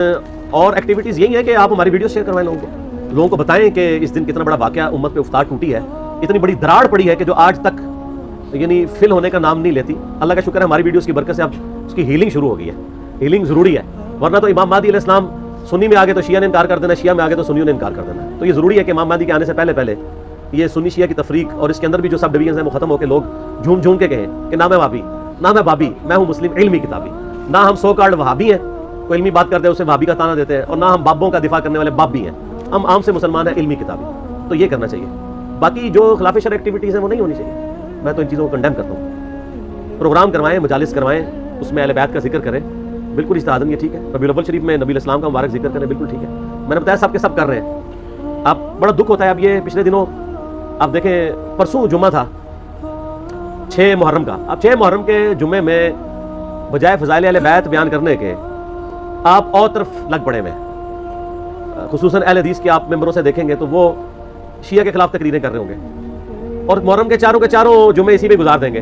اور ایکٹیویٹیز یہی ہیں کہ آپ ہماری ویڈیو شیئر کروائیں لوگوں کو بتائیں کہ اس دن کتنا بڑا واقعہ امت پہ افتاد ٹوٹی ہے، اتنی بڑی دراڑ پڑی ہے کہ جو آج تک یعنی فل ہونے کا نام نہیں لیتی۔ اللہ کا شکر ہے ہماری ویڈیوز کی برکت سے اب اس کی ہیلنگ شروع ہو گئی ہے۔ ہیلنگ ضروری ہے، ورنہ تو امام مہدی علیہ السلام سنی میں آگے تو شیعہ نے انکار کر دینا، شیعہ میں آگے تو سنیوں نے انکار کر دینا۔ تو یہ ضروری ہے کہ امام مہدی کے آنے سے پہلے یہ سنی شیعہ کی تفریق اور اس کے اندر بھی جو سب ڈویژنز ہیں وہ ختم ہو کے لوگ جھوم کے کہیں کہ نہ میں وہابی، نہ میں بابی، میں ہوں مسلم علمی کتابی، نہ ہم سو کارڈ وہابی ہیں، کوئی علمی بات کرتے ہیں اسے وہابی کا تانا دیتے ہیں، اور نہ ہم بابوں کا دفاع کرنے والے باب بھی ہیں، ہم عام سے مسلمان ہیں علمی کتابی۔ تو یہ کرنا چاہیے، باقی جو خلاف شرع ایکٹیویٹیز ہیں وہ نہیں ہونی چاہیے۔ میں تو ان چیزوں کو کنڈیم کرتا ہوں۔ پروگرام کروائیں، مجالس کروائیں، اس میں اہل بیت کا ذکر کریں، بالکل اجتہاداً یہ ٹھیک ہے۔ ربیع الاول شریف میں نبی الاسلام کا مبارک ذکر کریں، بالکل ٹھیک ہے۔ میں نے بتایا سب کے سب کر رہے ہیں۔ اب بڑا دکھ ہوتا ہے، اب یہ پچھلے دنوں آپ دیکھیں پرسوں جمعہ تھا 6 محرم کا، اب 6 محرم کے جمعے میں بجائے فضائل اہل بیت بیان کرنے کے آپ اور طرف لگ پڑے ہوئے ہیں۔ خصوصاً اہل حدیث کے آپ ممبروں سے دیکھیں گے تو وہ شیعہ کے خلاف تقریریں کر رہے ہوں گے اور محرم کے چاروں جمعے اسی پہ گزار دیں گے،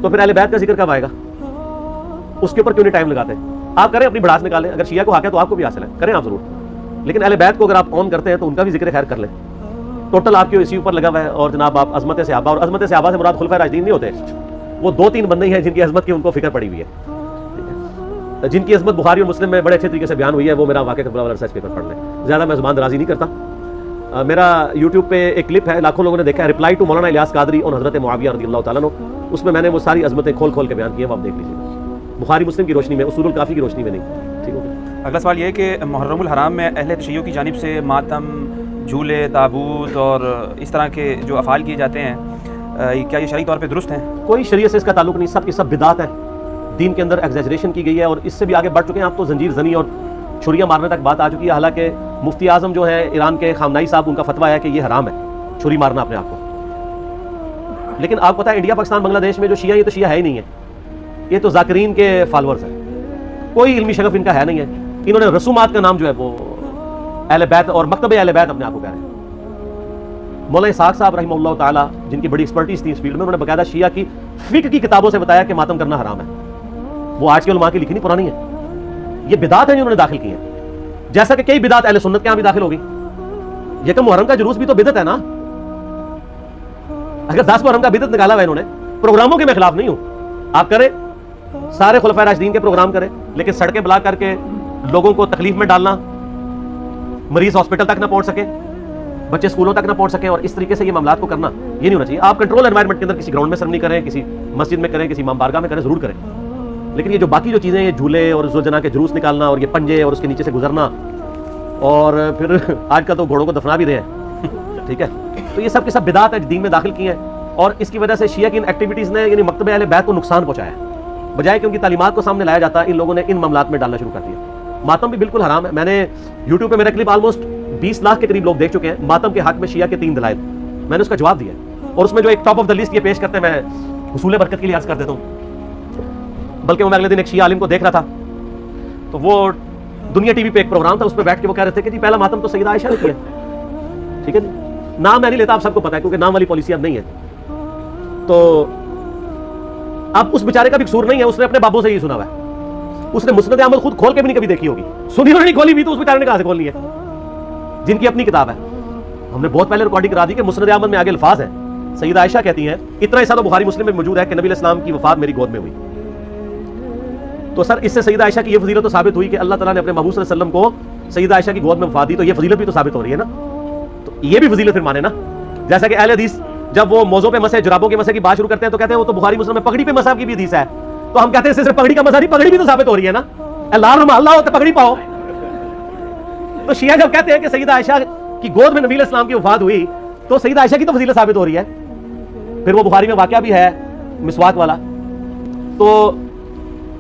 تو پھر اہل بیت کا ذکر کب آئے گا؟ اس کے اوپر کیوں نہیں ٹائم لگاتے؟ آپ کریں، اپنی بڑاس نکالیں، اگر شیعہ کو حق ہے تو آپ کو بھی حاصل ہے، کریں آپ ضرور، لیکن اہل بیت کو اگر آپ آن کرتے ہیں تو ان کا بھی ذکر خیر کر لیں۔ ٹوٹل آپ کے اسی اوپر لگا ہوا ہے، اور جناب آپ عظمت صحابہ، اور عظمت صحابہ سے مراد خلفائے راشدین نہیں ہوتے، وہ 2-3 بندے ہی ہیں جن کی عظمت کی ان کو فکر پڑی ہوئی ہے، جن کی عظمت بخاری اور مسلم میں بڑے اچھے طریقے سے بیان ہوئی ہے۔ وہ میرا واقعہ کا ریسرچ پیپر پڑھ لیں، زیادہ میں زبان درازی نہیں کرتا۔ میرا یوٹیوب پہ ایک کلپ ہے، لاکھوں لوگوں نے دیکھا ہے، رپلائی ٹو مولانا الیاس قادری اور حضرت معاویہ رضی اللہ تعالیٰ عنہ، اس میں میں نے وہ ساری عظمتیں کھول کے بیان کی ہیں، وہ آپ دیکھ لیجیے، بخاری مسلم کی روشنی میں، اصول الکافی کی روشنی میں نہیں۔ ٹھیک ہے۔ اگلا سوال یہ ہے کہ محرم الحرام میں اہل تشیع کی جانب سے ماتم، جھولے، تابوت اور اس طرح کے جو افعال کیے جاتے ہیں، کیا یہ شرعی طور پہ درست ہیں؟ کوئی شریعت سے اس کا تعلق نہیں، سب کی سب بدعات ہیں، دین کے اندر ایگزیجریشن کی گئی ہے، اور اس سے بھی آگے بڑھ چکے ہیں آپ تو زنجیر زنی اور چھریاں مارنے تک بات آ چکی ہے۔ حالانکہ مفتی اعظم جو ہے ایران کے خامنائی صاحب، ان کا فتویٰ ہے کہ یہ حرام ہے چھری مارنا اپنے آپ کو، لیکن آپ پتہ ہے انڈیا پاکستان بنگلہ دیش میں جو شیعہ، یہ تو شیعہ ہے ہی نہیں ہے، یہ تو ذاکرین کے فالورز ہیں، کوئی علمی شغف ان کا ہے نہیں ہے۔ انہوں نے رسومات کا نام جو ہے وہ اہل بیت اور مکتب اہل بیت اپنے آپ کو کہہ رہے ہیں۔ مولانا اسحاق صاحب رحمہ اللہ تعالیٰ، جن کی بڑی ایکسپرٹیز تھی اس فیلڈ میں، انہوں نے باقاعدہ شیعہ کی فقہ کی کتابوں سے بتایا کہ ماتم کرنا حرام ہے۔ وہ آج کے علماء کی لکھی نہیں، پرانی ہے، یہ بدعات ہیں جو انہوں نے داخل کی ہیں، جیسا کہ کئی بدعات اہل سنت کے یہاں بھی داخل ہوگی۔ یہ کہ محرم کا جلوس بھی تو بدعت ہے نا، اگر 10 محرم کا بدعت نکالا ہوا انہوں نے، پروگراموں کے میں خلاف نہیں ہوں، آپ کریں، سارے خلفائے راشدین کے پروگرام کریں، لیکن سڑکیں بلاک کر کے لوگوں کو تکلیف میں ڈالنا، مریض ہاسپٹل تک نہ پہنچ سکے، بچے اسکولوں تک نہ پہنچ سکیں، اور اس طریقے سے یہ معاملات کو کرنا یہ نہیں ہونا چاہیے۔ آپ کنٹرول انوائرمنٹ کے اندر کسی گراؤنڈ میں سرمنی کریں، کسی مسجد میں کریں، کسی امام بارگاہ میں کریں، ضرور کریں، لیکن یہ جو باقی جو چیزیں، یہ جھولے اور زوجنا کے جلوس نکالنا اور یہ پنجے اور اس کے نیچے سے گزرنا، اور پھر آج کل تو گھوڑوں کو دفنا بھی رہے ہیں، ٹھیک ہے، تو یہ سب کے سب بدعات ہیں دین میں داخل کی ہیں، اور اس کی وجہ سے شیعہ کی ان ایکٹیویٹیز نے یعنی مکتب اہل بیت کو نقصان پہنچایا ہے، بجائے کہ ان کی تعلیمات کو سامنے لایا جاتا، ان لوگوں نے ان معاملات میں ڈالنا شروع کر دیا۔ ماتم بھی بالکل حرام ہے، میں نے یوٹیوب پہ میرا کلپ آلموسٹ 20 لاکھ کے قریب لوگ دیکھ چکے ہیں، ماتم کے حق میں شیعہ کے 3 دلائل، میں نے اس کا جواب دیا، اور اس میں جو ایک ٹاپ آف دا لسٹ یہ پیش کرتے ہیں، میں حصول برکت کے لیے عرض کر دیتا ہوں، بلکہ میں اگلے دن ایک شیعہ عالم کو دیکھ رہا تھا، تو وہ دنیا ٹی وی پہ ایک پروگرام تھا، اس پہ بیٹھ کے وہ کہہ رہے تھے کہ جی پہلا ماتم تو سیدہ عائشہ نے کیا، ٹھیک ہے جی، نام میں نہیں لیتا، آپ سب کو پتا ہے کیونکہ نام والی پالیسی اب نہیں ہے، تو اب اس بیچارے کا بھی قصور نہیں ہے، اس نے اپنے بابوں سے ہی سنا ہوا ہے، اس نے مسند احمد خود کھول کے بھی نہیں کبھی دیکھی ہوگی، سنی اور نہیں کھولی بھی، تو اس بیچارے نے کہاں سے کھولنی ہے، جن کی اپنی کتاب ہے۔ ہم نے بہت پہلے ریکارڈنگ کرا دی کہ مسند احمد میں آگے الفاظ ہیں، سیدہ عائشہ کہتی ہیں، اتنا حصہ تو بخاری مسلم میں موجود ہے کہ نبی علیہ السلام کی وفات میری گود میں ہوئی، تو سر اس سے سیدہ عائشہ کی یہ فضیلت تو ثابت ہوئی کہ اللہ تعالیٰ نے اپنے محبوب صلی اللہ علیہ وسلم کو سیدہ عائشہ کی گود میں وفات دی، تو یہ فضیلت بھی تو ثابت ہو رہی ہے نا، تو یہ بھی فضیلت پھر مانے نا، جیسا کہ اہل حدیث جب وہ موضوع پہ مسح، جرابوں کے مسح کی بات شروع کرتے ہیں تو کہتے ہیں وہ تو بخاری مسلم میں پگڑی پہ مسح کی بھی حدیث ہے، تو ہم کہتے ہیں صرف پگڑی کا مسح نہیں، پگڑی بھی تو ثابت ہو رہی ہے نا، اللہ ہو تو پگڑی پاؤ۔ تو شیعہ جب کہتے ہیں کہ سیدہ عائشہ کی گود میں نبی علیہ السلام کی وفات ہوئی، تو سیدہ عائشہ کی تو فضیلت ثابت ہو رہی ہے، پھر وہ بخاری میں واقعہ بھی ہے مسواک والا۔ تو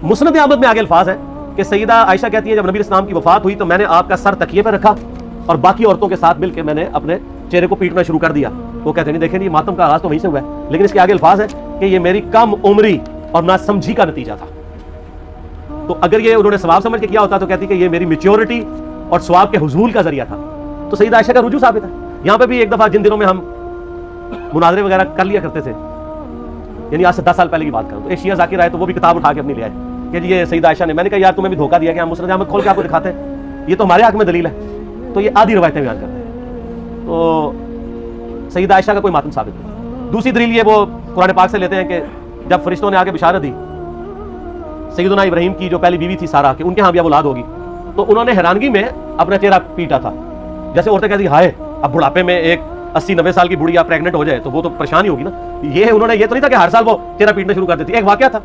مسند احمد میں آگے الفاظ ہیں کہ سیدہ عائشہ کہتی ہے جب نبی علیہ السلام کی وفات ہوئی تو میں نے آپ کا سر تکیے پہ رکھا اور باقی عورتوں کے ساتھ مل کے میں نے اپنے چہرے کو پیٹنا شروع کر دیا۔ وہ کہتے ہیں نہیں دیکھیں، یہ ماتم کا آغاز تو وہیں سے ہوا ہے، لیکن اس کے آگے الفاظ ہے کہ یہ میری کم عمری اور نہ سمجھی کا نتیجہ تھا۔ تو اگر یہ انہوں نے ثواب سمجھ کے کیا ہوتا تو کہتی کہ یہ میری میچیورٹی اور ثواب کے حصول کا ذریعہ تھا، تو سیدہ عائشہ کا رجوع ثابت ہے۔ یہاں پہ بھی ایک دفعہ جن دنوں میں ہم مناظرے وغیرہ کر لیا کرتے تھے، یعنی آج سے 10 سال پہلے کی بات کروں، تو ایک شیعہ ذاکر آئے تو وہ بھی کتاب اٹھا کے اپنی لے آئے کہ یہ سیدہ عائشہ نے، میں نے کہا یار تمہیں بھی دھوکہ دیا کہ ہم مسند احمد کھول کے آپ کو دکھاتے ہیں، یہ تو ہمارے حق میں دلیل ہے. تو یہ آدھی روایتیں بیان کرتے ہیں. تو سیدہ عائشہ کا کوئی ماتم ثابت نہیں. دوسری دلیل یہ وہ قرآن پاک سے لیتے ہیں کہ جب فرشتوں نے آ کے بشارت دی سیدنا ابراہیم کی جو پہلی بیوی تھی سارہ کہ ان کے ہاں بھی اب اولاد ہوگی, تو انہوں نے حیرانگی میں اپنا چہرہ پیٹا تھا. جیسے عورتیں کہتی ہائے اب بڑھاپے میں ایک 80-90 سال کی بوڑھی آپ پریگنٹ ہو جائے تو وہ تو پریشانی ہوگی نا. یہ انہوں نے یہ تو نہیں تھا کہ ہر سال وہ چہرہ پیٹنا شروع کر دیتی, ایک واقعہ تھا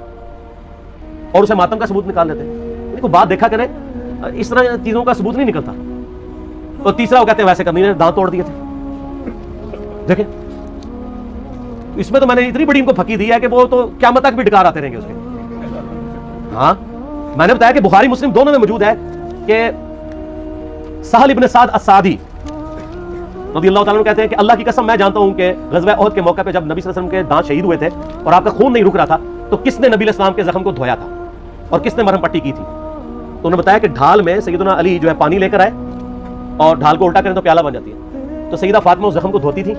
اور اسے ماتم کا ثبوت نکال لیتے ہیں. دیکھو بات دیکھا کریں, اس طرح چیزوں کا ثبوت نہیں نکلتا. اور تیسرا وہ کہتے ہیں ویسے کرنی نے دانت توڑ دیے تھے. دیکھیں اس میں تو میں نے اتنی بڑی ان کو پھکی دی ہے کہ وہ تو قیامت تک بھی ڈکار آتے رہیں گے اس کے. ہاں میں نے بتایا کہ بخاری مسلم دونوں میں موجود ہے کہ سہل ابن سعد السعدی رضی اللہ تعالیٰ عنہ کہتے ہیں کہ اللہ کی قسم میں جانتا ہوں کہ غزوہ احد کے موقع پہ جب نبی صلی اللہ علیہ وسلم کے دانت شہید ہوئے تھے اور آپ کا خون نہیں رک رہا تھا تو کس نے نبی علیہ السلام کے زخم کو دھویا تھا اور کس نے مرہم پٹی کی تھی. تو انہوں نے بتایا کہ ڈھال میں سیدنا علی جو ہے پانی لے کر آئے اور ڈھال کو الٹا کریں تو پیالہ بن جاتی ہے. تو سیدہ فاطمہ اس زخم کو دھوتی تھی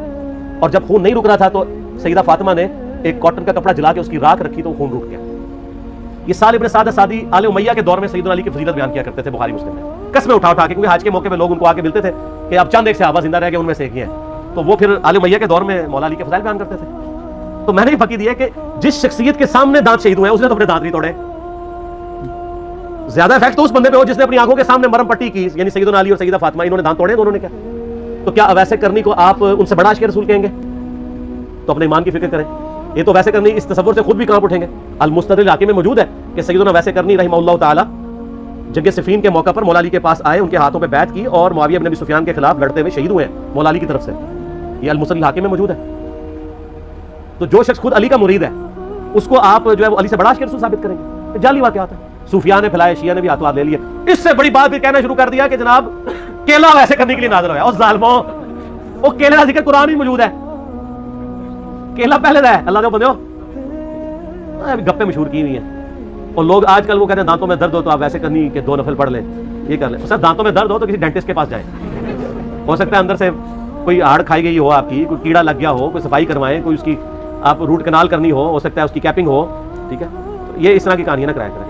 اور جب خون نہیں رک رہا تھا تو سیدہ فاطمہ نے ایک کاٹن کا کپڑا جلا کے اس کی راکھ رکھی تو خون رک گیا. یہ سہل ابن سعد السعدی آل امیہ کے دور میں سیدنا علی کی فضیلت بیان کیا کرتے تھے بخاری مسلم میں, قسمیں اٹھا کے, کیونکہ حج کے موقع پہ لوگ ان کو آ کے ملتے تھے کہ اب چند ایک صحابہ زندہ رہ گئے ان میں سے ایک ہی ہیں. تو وہ پھر آل امیہ کے دور میں مولا علی کے فضائل بیان کرتے تھے. تو میں نے یہ پھکی دی ہے کہ جس شخصیت کے سامنے دانت شہید ہوئے ہیں اس نے تو اپنے دانت نہیں توڑے. زیادہ افیکٹ تو اس بندے پہ ہو جس نے اپنی آنکھوں کے سامنے مرہم پٹی کی, یعنی سیدنا علی اور سیدہ فاطمہ, انہوں نے دانت توڑے تو انہوں نے کیا. تو کیا ویسے کرنی کو آپ ان سے بڑا عاشق رسول کہیں گے؟ تو اپنے ایمان کی فکر کریں. یہ تو ویسے کرنی اس تصور سے خود بھی کہاں اٹھیں گے. المستدرک الحاکم میں موجود ہے کہ سیدنا ویسے کرنی رحمہ اللہ تعالی جنگ صفین کے موقع پر مولا علی کے پاس آئے, ان کے ہاتھوں پہ بیعت کی اور معاویہ بن ابی سفیان کے خلاف لڑتے ہوئے شہید ہوئے ہیں مولا علی کی طرف سے. یہ المستدرک الحاکم میں موجود ہے. تو جو شخص خود علی کا مرید ہے اس کو آپ جو ہے وہ علی سے بڑا عاشق رسول ثابت کریں گے؟ جعلی واقعات ہے. صوفیاء نے پھیلائے, شیعہ نے بھی ہاتھوں ہاتھ لے لیے. اس سے بڑی بات بھی کہنا شروع کر دیا کہ جناب کیلا ویسے کرنے کے لیے نازل ہوا ہے. اور ظالموں, وہ کیلے کا ذکر قرآن میں موجود ہے. کیلا پہلے رہا ہے اللہ کے بندو, گپے مشہور کی ہوئی ہیں. اور لوگ آج کل وہ کہتے ہیں دانتوں میں درد ہو تو آپ ویسے کرنی کہ 2 نفل پڑھ لیں, یہ کر لیں. سر دانتوں میں درد ہو تو کسی ڈینٹسٹ کے پاس جائیں, ہو سکتا ہے اندر سے کوئی ہاڑ کھائی گئی ہو, آپ کی کوئی کیڑا لگ گیا ہو, کوئی صفائی کروائیں, کوئی اس کی آپ روٹ کنال کرنی ہو سکتا ہے اس کی کیپنگ ہو. ٹھیک ہے, یہ اس طرح کی کہانیاں نہ کرایا کریں.